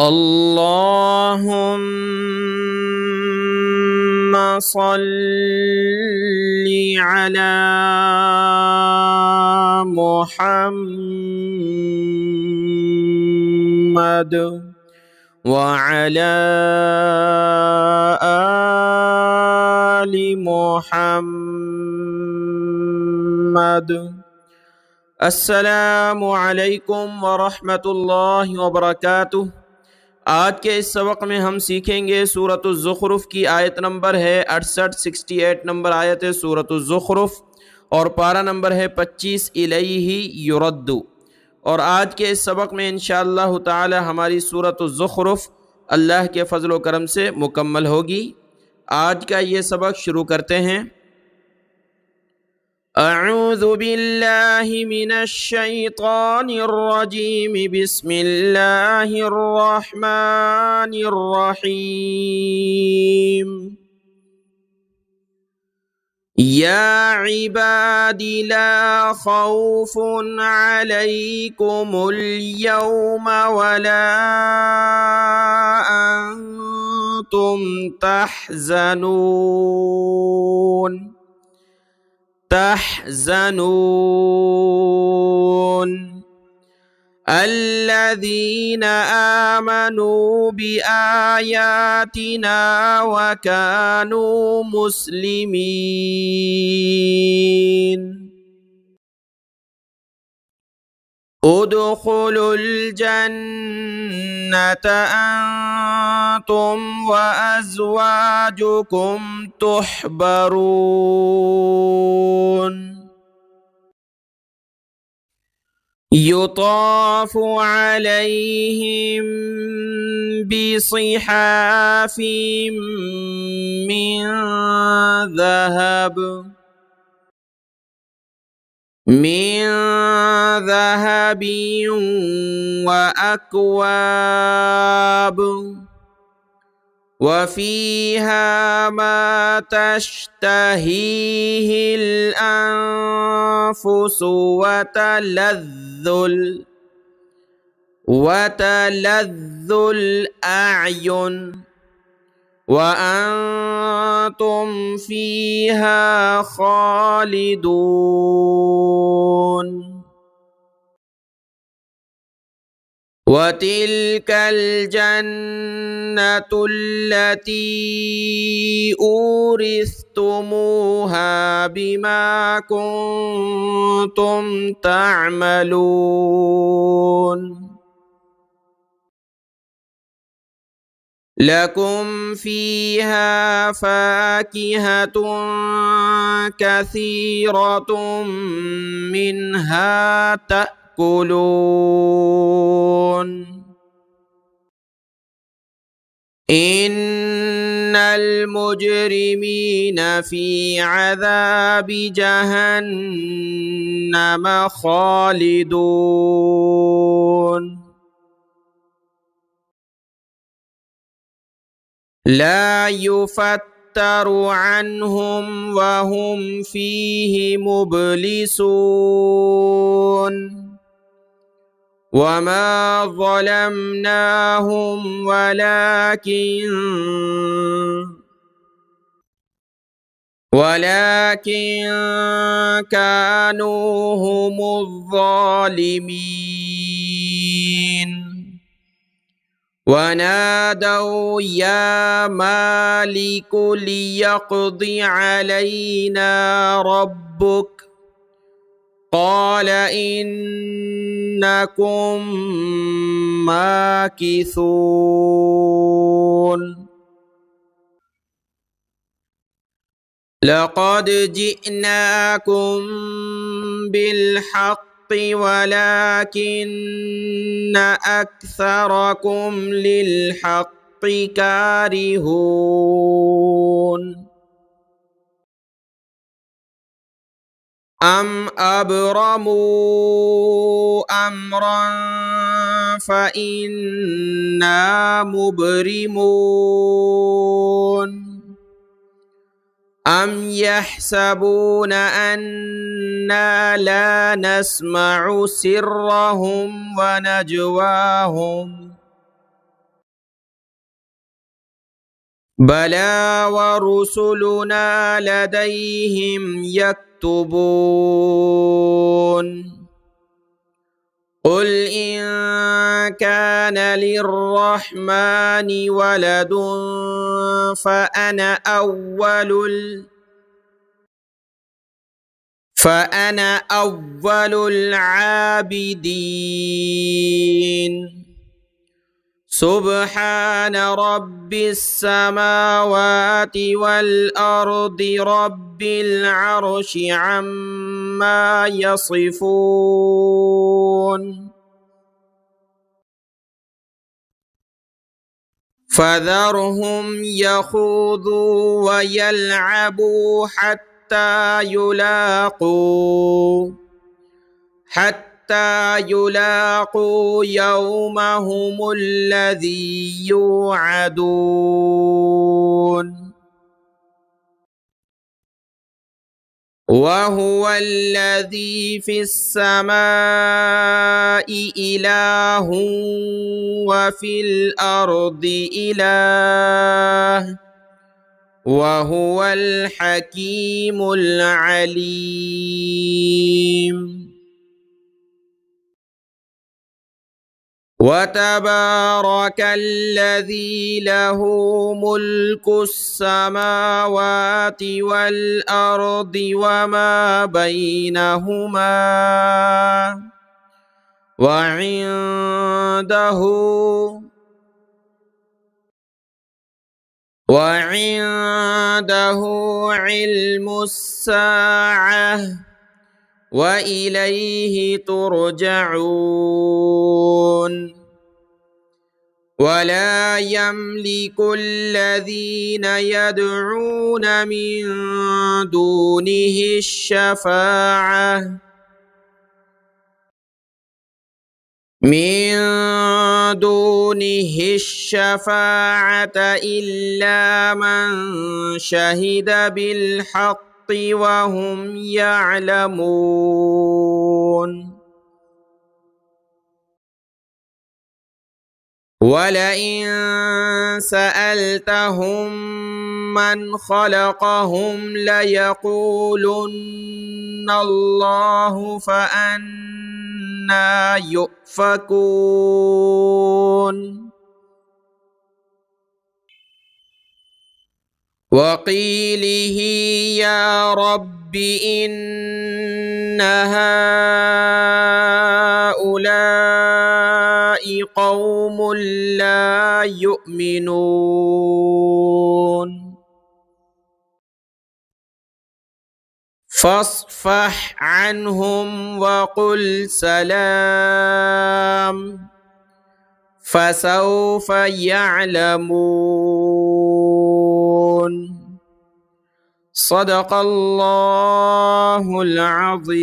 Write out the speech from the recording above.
اللهم صل على محمد وعلى آل محمد. अस्सलामु अलैकुम वरहमतुल्लाहि वबरकातुह। आज के इस सबक में हम सीखेंगे सूरतुज़ ज़ुख़रुफ़ की आयत नंबर है 68, 68 नंबर आयत है सूरतुज़ ज़ुख़रुफ़ और पारा नंबर है 25 इलैहि युरद्दु। और आज के इस सबक में इंशाअल्लाह ताला हमारी सूरतुज़ ज़ुख़रुफ़ अल्लाह के फ़ज़ल व करम से मुकम्मल होगी। आज का ये सबक शुरू करते हैं। अऊज़ु बिल्लाहि मिनश शैतानिर रजीम, बिस्मिल्लाहिर रहमानिर रहीम। या इबादी ला खौफुन अलैकुमुल यौमा वला अंतुम तहज़नून अल्लज़ीना आमनू बिआयातिना व कानू मुस्लिमीन। उदखुलुल जन्नता अंतुम व अज़वाजुकुम तुहबरून। युताफ़ु अलैहिम बिसिहाफ़िम मिन ज़हबिन व अक्वाब व फ़ीहा मा तश्तहीहिल अन्फुसु व तलज़्ज़ुल अअयुन व अंतुम फ़ीहा खालिदून। व तिल्कल जन्नतुल्लती ऊरिस्तुमूहा बिमा कुन्तुम तअमलून। लकुम फ़ीहा फ़ाकिहतुन कसीरतुम मिन्हा तअकुलून। इन्नल मुजरिमीन फ़ी अज़ाबि जहन्नम खालिदून। ला युफ़त्तरु अन्हुम वहुम फ़ीहि मुब्लिसून। वमा ज़लमनाहुम वलाकिन कानू हुमुज़्ज़ालिमीन। वनादौ या मालिकु लियक़्दि अलैना रब्बुक क़ाल इन्नकुम माकिसून। लक़द जिअनाकुम बिलहक़्क़ि वलाकिन्न अक्सरकुम लिलहक़्क़ि कारिहून। अम अबरमू अम्रन फ़इन्ना मुबरिमून। अम यहसबून अन्ना ला नस्मअु सिर्रहुम व नजवाहुम بلى ورسلنا لديهم يكتبون قل إن كان للرحمن ولد فأنا أول العابدين سبحان رب السماوات والأرض رب العرش عما يصفون فذرهم يخوضوا ويلعبوا حتى يلاقوا يومهم الذي يوعدون وهو الذي في السماء إله وفي الأرض إله وهو الحكيم العليم وتبارك الذي له ملك السماوات والأرض وما بينهما وعنده علم الساعة وإليه ترجعون ولا يملك الذين يدعون من دونه الشفاعة إلا من شهد بالحق وهم يعلمون ولئن سألتهم من خلقهم ليقولن الله فأنى يؤفكون وقيله يا رب إن هؤلاء قوم لا يؤمنون فاصفح عنهم وقل سلام فسوف يعلمون صدق الله العظيم.